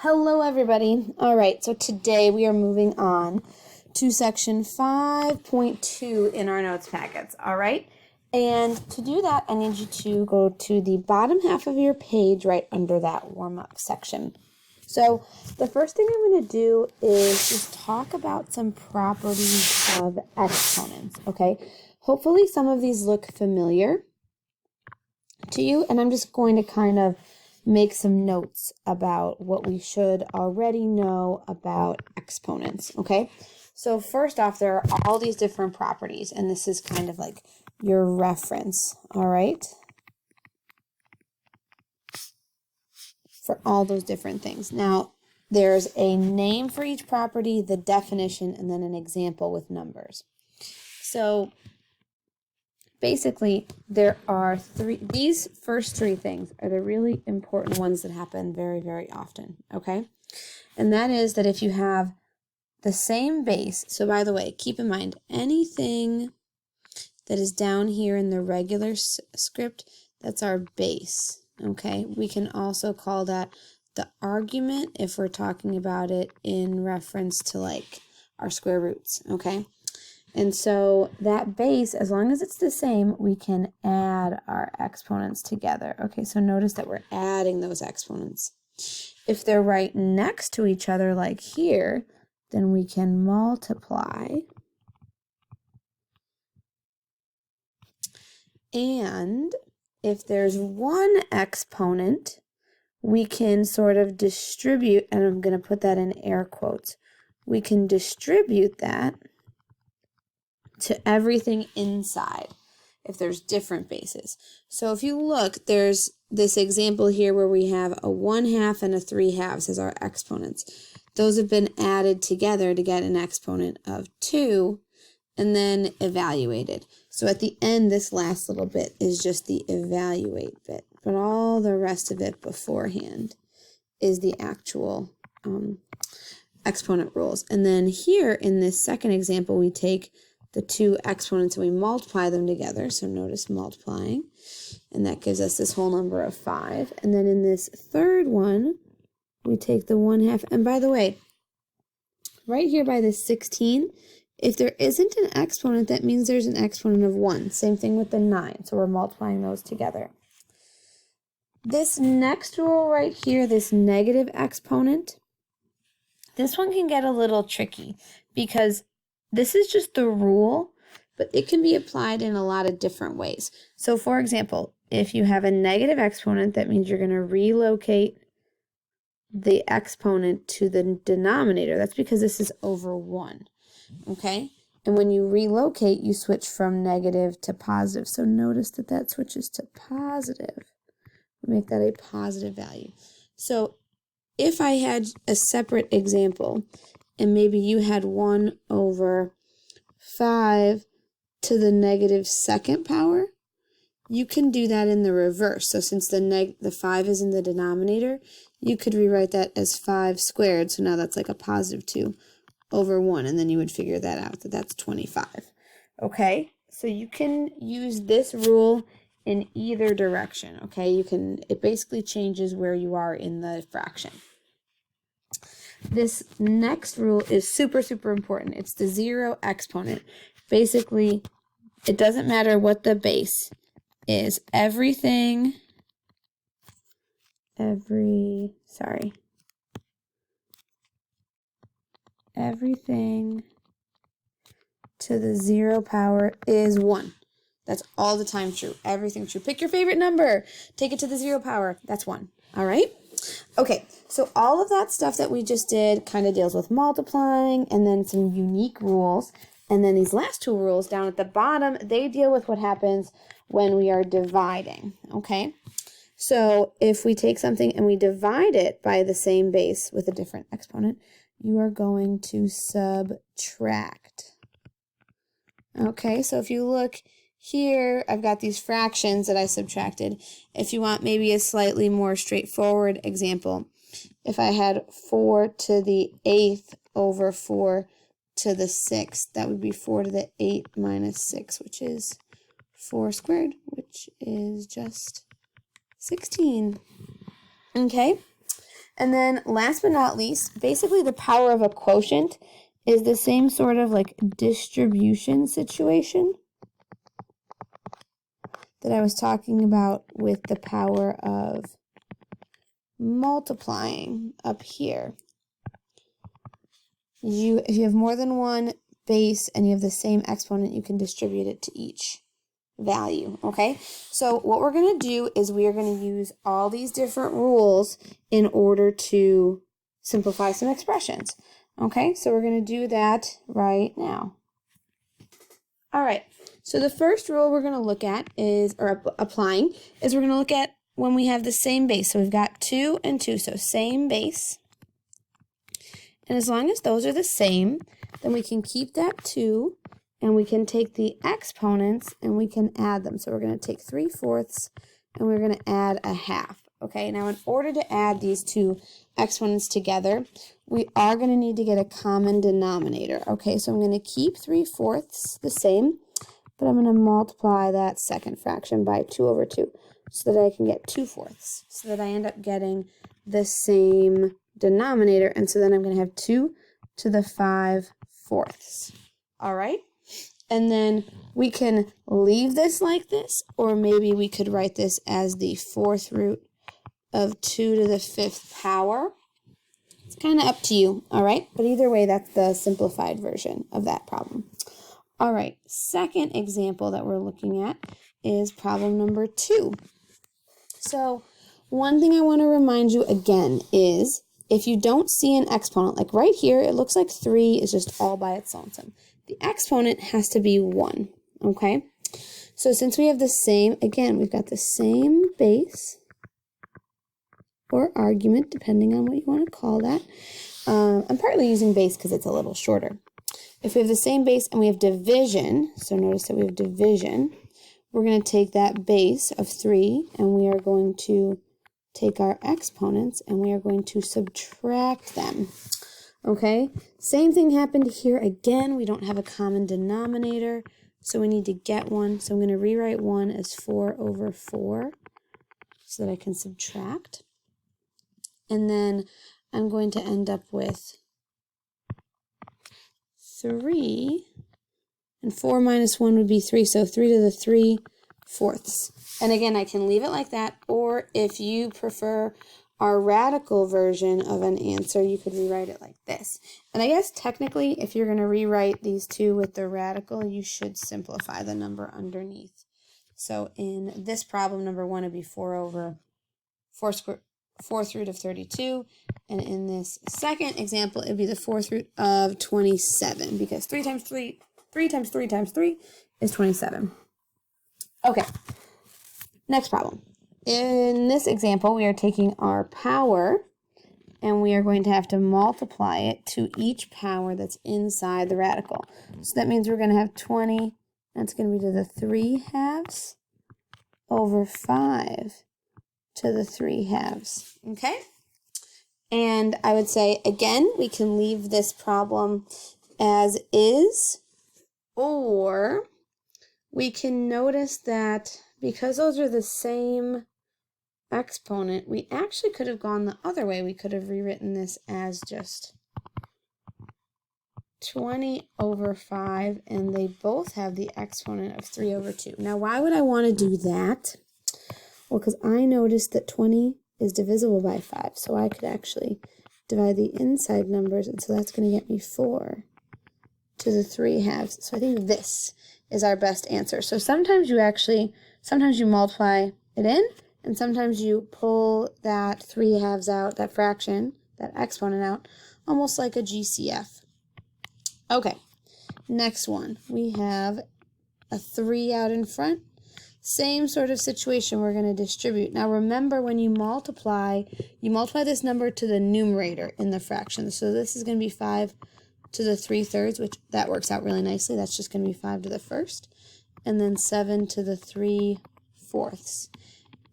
Hello, everybody. All right, so today we are moving on to section 5.2 in our notes packets, all right? And to do that, I need you to go to the bottom half of your page right under that warm-up section. So the first thing I'm going to do is just talk about some properties of exponents, okay? Hopefully some of these look familiar to you, and I'm just going to kind of make some notes about what we should already know about exponents, okay? So first off, there are all these different properties, and this is kind of like your reference, all right? For all those different things. Now, there's a name for each property, the definition, and then an example with numbers. So basically, there are these first three things are the really important ones that happen very, very often, okay? And that is that if you have the same base, so by the way, keep in mind, anything that is down here in the regular script, that's our base, okay? We can also call that the argument if we're talking about it in reference to like our square roots, okay? And so that base, as long as it's the same, we can add our exponents together. Okay, so notice that we're adding those exponents. If they're right next to each other, like here, then we can multiply. And if there's one exponent, we can sort of distribute, and I'm going to put that in air quotes, we can distribute that to everything inside if there's different bases. So if you look, there's this example here where we have a 1/2 and a 3/2 as our exponents. Those have been added together to get an exponent of 2 and then evaluated. So at the end, this last little bit is just the evaluate bit, but all the rest of it beforehand is the actual exponent rules. And then here in this second example, we take the two exponents and we multiply them together. So notice multiplying, and that gives us this whole number of 5. And then in this third one, we take the 1/2. And by the way, right here by this 16, if there isn't an exponent, that means there's an exponent of 1. Same thing with the 9. So we're multiplying those together. This next rule right here, this negative exponent, this one can get a little tricky because this is just the rule, but it can be applied in a lot of different ways. So for example, if you have a negative exponent, that means you're going to relocate the exponent to the denominator. That's because this is over 1, okay? And when you relocate, you switch from negative to positive. So notice that that switches to positive. We make that a positive value. So if I had a separate example, and maybe you had 1/5 to the negative second power, you can do that in the reverse. So since the 5 is in the denominator, you could rewrite that as 5 squared. So now that's like a positive 2 over 1, and then you would figure that out, that that's 25. Okay, so you can use this rule in either direction, okay? It basically changes where you are in the fraction. This next rule is super, super important. It's the zero exponent. Basically, it doesn't matter what the base is. Everything to the 0 power is 1. That's all the time true. Everything true. Pick your favorite number. Take it to the 0 power. That's 1. All right? Okay, so all of that stuff that we just did kind of deals with multiplying and then some unique rules. And then these last two rules down at the bottom, they deal with what happens when we are dividing, okay? So if we take something and we divide it by the same base with a different exponent, you are going to subtract. Okay, so if you look here, I've got these fractions that I subtracted. If you want maybe a slightly more straightforward example, if I had 4 to the 8th over 4 to the 6th, that would be 4 to the 8 minus 6, which is 4 squared, which is just 16. Okay, And then last but not least, basically the power of a quotient is the same sort of like distribution situation that I was talking about with the power of multiplying up here. If you have more than one base and you have the same exponent, you can distribute it to each value, okay? So what we're going to do is we are going to use all these different rules in order to simplify some expressions, okay? So we're going to do that right now. All right, so the first rule we're going to look at is, or applying, is we're going to look at when we have the same base. So we've got 2 and 2, so same base. And as long as those are the same, then we can keep that 2, and we can take the exponents and we can add them. So we're going to take 3/4 and we're going to add a half. Okay, now in order to add these two exponents together, we are going to need to get a common denominator. Okay, so I'm going to keep 3/4 the same, but I'm going to multiply that second fraction by 2/2 so that I can get 2/4, so that I end up getting the same denominator, and so then I'm going to have 2 to the 5/4. All right? And then we can leave this like this, or maybe we could write this as the 4th root of 2 to the 5th power. It's kind of up to you, all right? But either way, that's the simplified version of that problem. All right, second example that we're looking at is problem number 2. So one thing I want to remind you again is if you don't see an exponent, like right here, it looks like 3 is just all by its lonesome. The exponent has to be 1, okay? So since we have the same, again, we've got the same base or argument, depending on what you want to call that. I'm partly using base because it's a little shorter. If we have the same base and we have division, so notice that we have division, we're going to take that base of 3 and we are going to take our exponents and we are going to subtract them. Okay, same thing happened here. Again, we don't have a common denominator, so we need to get one. So I'm going to rewrite 1 as 4/4 so that I can subtract. And then I'm going to end up with 3, and 4 minus 1 would be 3, so 3 to the 3/4. And again, I can leave it like that, or if you prefer our radical version of an answer, you could rewrite it like this. And I guess technically, if you're going to rewrite these two with the radical, you should simplify the number underneath. So in this problem, number 1 would be 4/4 4th root of 32. And in this second example, it would be the 4th root of 27, because 3 times 3 times 3 times 3 is 27. Okay, next problem. In this example, we are taking our power and we are going to have to multiply it to each power that's inside the radical. So that means we're going to have 20, that's going to be to the 3/2 over 5 to the 3/2. Okay? And I would say, again, we can leave this problem as is, or we can notice that because those are the same exponent, we actually could have gone the other way. We could have rewritten this as just 20/5, and they both have the exponent of 3/2. Now, why would I want to do that? Well, because I noticed that 20 is divisible by 5, so I could actually divide the inside numbers, and so that's going to get me 4 to the 3/2. So I think this is our best answer. So sometimes you multiply it in, and sometimes you pull that 3/2 out, that fraction, that exponent out, almost like a GCF. Okay, next one. We have a 3 out in front. Same sort of situation, we're going to distribute. Now remember, when you multiply this number to the numerator in the fraction. So this is going to be 5 to the 3/3, which that works out really nicely. That's just going to be 5 to the 1st. And then 7 to the 3/4.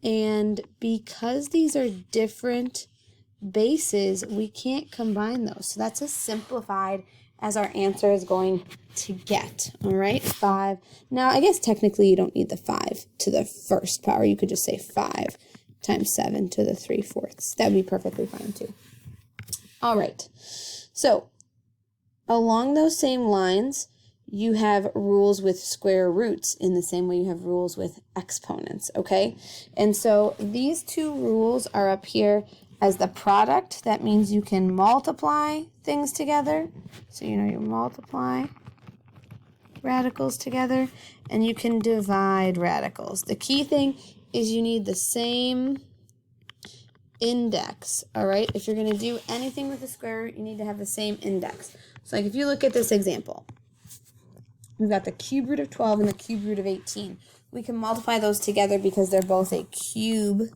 And because these are different bases, we can't combine those. So that's as simplified as our answer is going to get. All right, 5. Now, I guess technically you don't need the 5 to the 1st power. You could just say 5 times 7 to the 3/4. That would be perfectly fine too. All right. So along those same lines, you have rules with square roots in the same way you have rules with exponents, okay? And so these two rules are up here as the product. That means you can multiply things together. So you multiply radicals together, and you can divide radicals. The key thing is you need the same index, all right? If you're going to do anything with a square root, you need to have the same index. So like if you look at this example, we've got the cube root of 12 and the cube root of 18. We can multiply those together because they're both a cube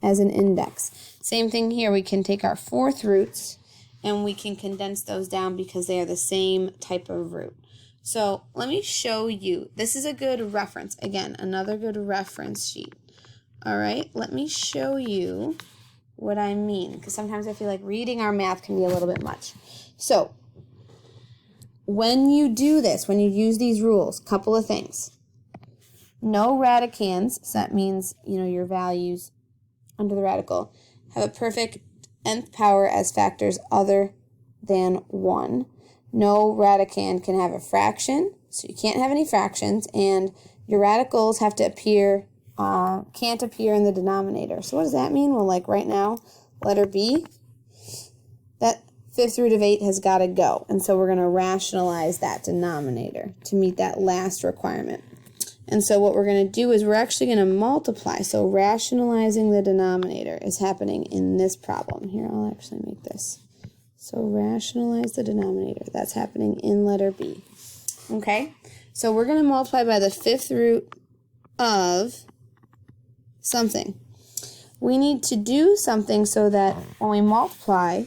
as an index. Same thing here. We can take our fourth roots and we can condense those down because they are the same type of root. So let me show you. This is a good reference. Again, another good reference sheet. All right, let me show you what I mean, because sometimes I feel like reading our math can be a little bit much. So when you do this, when you use these rules, couple of things. No radicands, so that means, your values under the radical have a perfect nth power as factors other than 1. No radicand can have a fraction, so you can't have any fractions, and your radicals have to appear, can't appear in the denominator. So what does that mean? Well, like right now, letter B, that fifth root of 8 has got to go. And so we're going to rationalize that denominator to meet that last requirement. And so what we're going to do is we're actually going to multiply. So rationalizing the denominator is happening in this problem. Here, I'll actually make this. So rationalize the denominator. That's happening in letter B. Okay? So we're going to multiply by the fifth root of something. We need to do something so that when we multiply,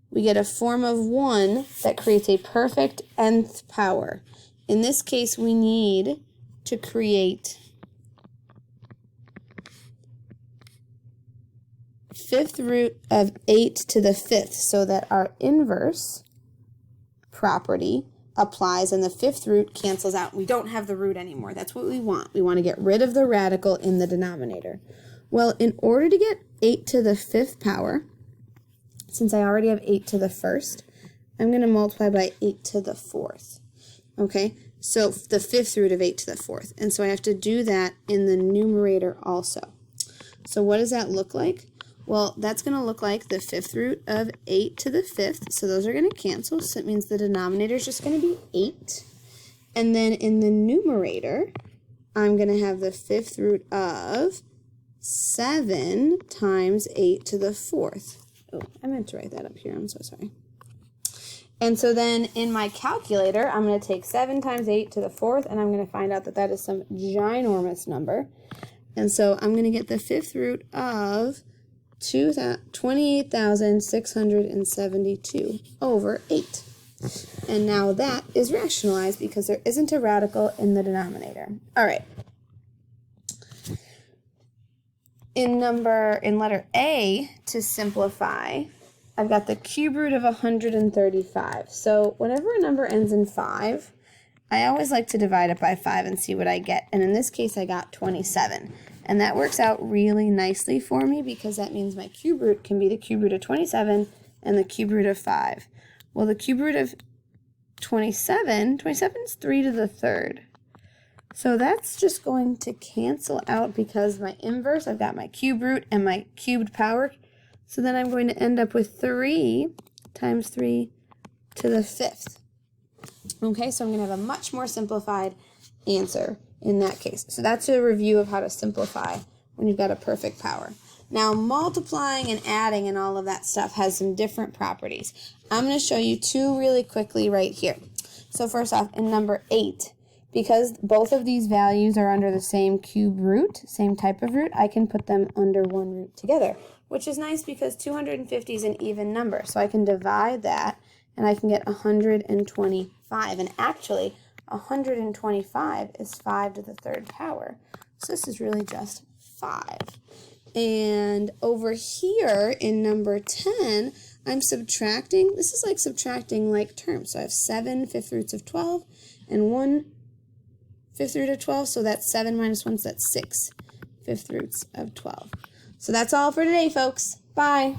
we get a form of 1 that creates a perfect nth power. In this case, we need to create fifth root of 8 to the 5th so that our inverse property applies and the fifth root cancels out. We don't have the root anymore. That's what we want. We want to get rid of the radical in the denominator. Well, in order to get 8 to the 5th power, since I already have 8 to the 1st, I'm going to multiply by 8 to the 4th. Okay, so the fifth root of 8 to the 4th. And so I have to do that in the numerator also. So what does that look like? Well, that's going to look like the fifth root of 8 to the 5th. So those are going to cancel. So it means the denominator is just going to be 8. And then in the numerator, I'm going to have the fifth root of 7 times 8 to the 4th. Oh, I meant to write that up here. I'm so sorry. And so then in my calculator, I'm going to take 7 times 8 to the 4th, and I'm going to find out that that is some ginormous number. And so I'm going to get the fifth root of 28,672 over 8. And now that is rationalized because there isn't a radical in the denominator. All right. In letter A, to simplify, I've got the cube root of 135. So whenever a number ends in 5, I always like to divide it by 5 and see what I get. And in this case, I got 27. And that works out really nicely for me because that means my cube root can be the cube root of 27 and the cube root of 5. Well, the cube root of 27 is 3 to the 3rd. So that's just going to cancel out because my inverse, I've got my cube root and my cubed power. So then I'm going to end up with 3 times 3 to the 5th. Okay, so I'm going to have a much more simplified answer in that case. So that's a review of how to simplify when you've got a perfect power. Now, multiplying and adding and all of that stuff has some different properties. I'm going to show you two really quickly right here. So first off, in number 8, because both of these values are under the same cube root, same type of root, I can put them under one root together, which is nice because 250 is an even number. So I can divide that and I can get 125. And actually, 125 is 5 to the 3rd power. So this is really just 5. And over here in number 10, I'm subtracting. This is like subtracting like terms. So I have 7 fifth roots of 12 and 1 fifth root of 12. So that's 7 minus 1, so that's 6 fifth roots of 12. So that's all for today, folks. Bye.